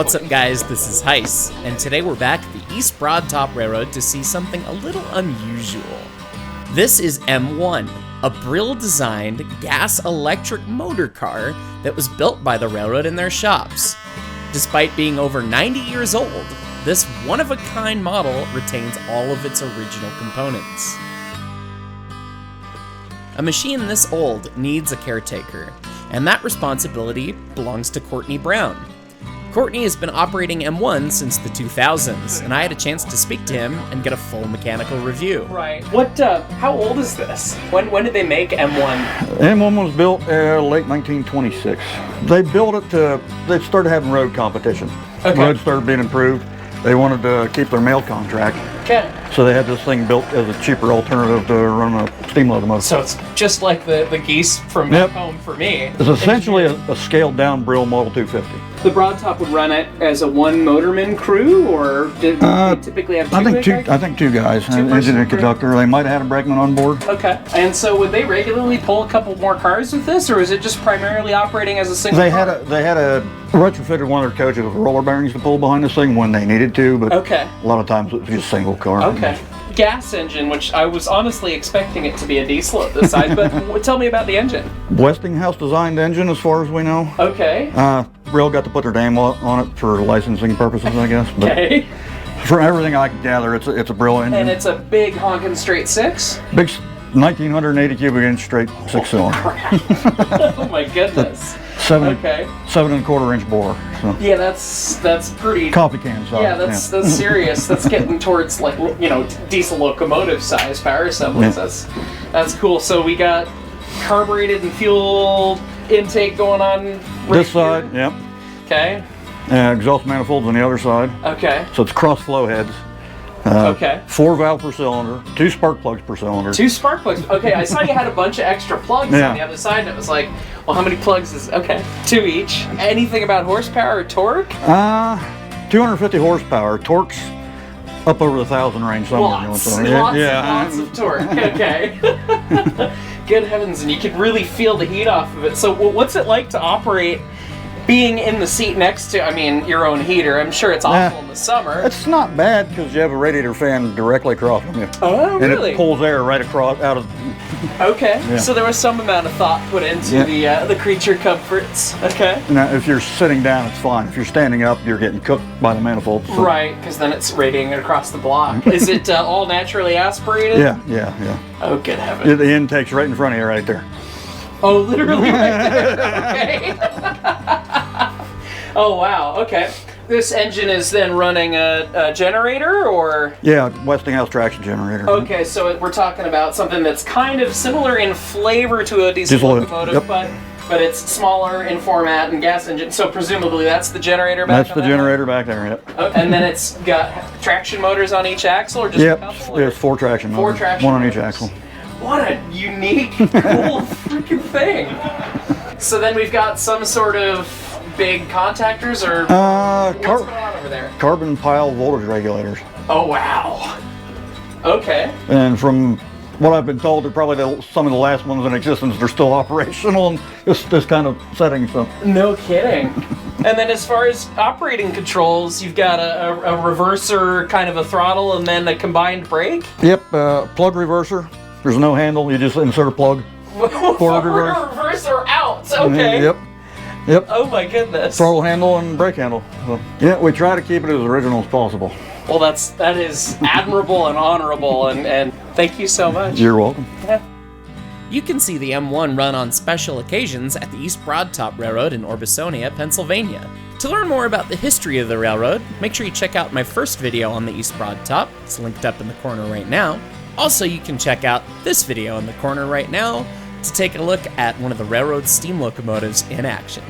What's up, guys? This is Heiss, and today we're back at the East Broad Top Railroad to see something a little unusual. This is M-1, a Brill-designed gas-electric motor car that was built by the railroad in their shops. Despite being over 90 years old, this one-of-a-kind model retains all of its original components. A machine this old needs a caretaker, and that responsibility belongs to Courtney Brown. Courtney has been operating M1 since the 2000s, and I had a chance to speak to him and get a full mechanical review. Right. How old is this? When did they make M1? M1 was built late 1926. They built it they started having road competition. Okay. Roads started being improved. They wanted to keep their mail contract. Okay. So they had this thing built as a cheaper alternative to run a steam locomotive. So it's just like the geese from back home for me. It's essentially a scaled down Brill Model 250. The Broad Top would run it as a one motorman crew, or did they typically have two? I think two guys, an engine and conductor. They might have had a brakeman on board. Okay. And so would they regularly pull a couple more cars with this, or is it just primarily operating as a single car? They had a retrofitted one of their coaches with roller bearings to pull behind this thing when they needed to, but okay. A lot of times it was just single car. Okay. Gas engine, which I was honestly expecting it to be a diesel at this size, but tell me about the engine. Westinghouse designed engine as far as we know. Okay. Brill got to put their name on it for licensing purposes, I guess. But okay. from everything I can gather, it's a Brill engine. And it's a big honkin' straight six? Big 1980 cubic inch straight six cylinder. Oh my goodness. 7¼ inch bore. So. Yeah, that's pretty. Coffee can size. Yeah, that's serious. That's getting towards diesel locomotive size power assemblies. Yeah. That's cool. So we got carbureted and fuel intake going on this side. Yep. Okay. Exhaust manifolds on the other side. Okay. So it's cross flow heads. Okay. 4 valve per cylinder, 2 spark plugs per cylinder. 2 spark plugs. Okay, I saw you had a bunch of extra plugs on the other side, and it was like, well, how many plugs is? Okay, 2 each. Anything about horsepower or torque? 250 horsepower. Torque's up over the 1,000 range somewhere. Lots of torque. Okay. Good heavens, and you can really feel the heat off of it. So, what's it like to operate? Being in the seat next to, your own heater, I'm sure it's awful in the summer. It's not bad because you have a radiator fan directly across from you. Oh, really? And it pulls air right across out of. Okay, so there was some amount of thought put into the creature comforts. Okay. Now, if you're sitting down, it's fine. If you're standing up, you're getting cooked by the manifold. So. Right, because then it's radiating across the block. Is it all naturally aspirated? Yeah. Oh, good heavens. The intake's right in front of you, right there. Oh, literally right there. Okay. Oh, wow. Okay. This engine is then running a generator, or? Yeah, Westinghouse traction generator. Okay, so we're talking about something that's kind of similar in flavor to a diesel locomotive, but it's smaller in format and gas engine. So presumably that's the generator back there? That's the generator back there, yep. Oh, and then it's got traction motors on each axle, or just a couple? It's 4 traction motors. 4 traction One on motors. each axle. What a unique, cool freaking thing. So then we've got some sort of big contactors, or what's going on over there? Carbon pile voltage regulators. Oh, wow. Okay. And from what I've been told, they're probably some of the last ones in existence. They're still operational in this kind of setting. So. No kidding. And then as far as operating controls, you've got a reverser, kind of a throttle, and then a combined brake? Yep, plug reverser. There's no handle, you just insert a plug. Forward reverser out, okay. Yep. Oh my goodness. Throttle handle and brake handle. So, yeah, we try to keep it as original as possible. Well, that is admirable and honorable, and thank you so much. You're welcome. Yeah. You can see the M1 run on special occasions at the East Broad Top Railroad in Orbisonia, Pennsylvania. To learn more about the history of the railroad, make sure you check out my first video on the East Broad Top. It's linked up in the corner right now. Also, you can check out this video in the corner right now to take a look at one of the railroad steam locomotives in action.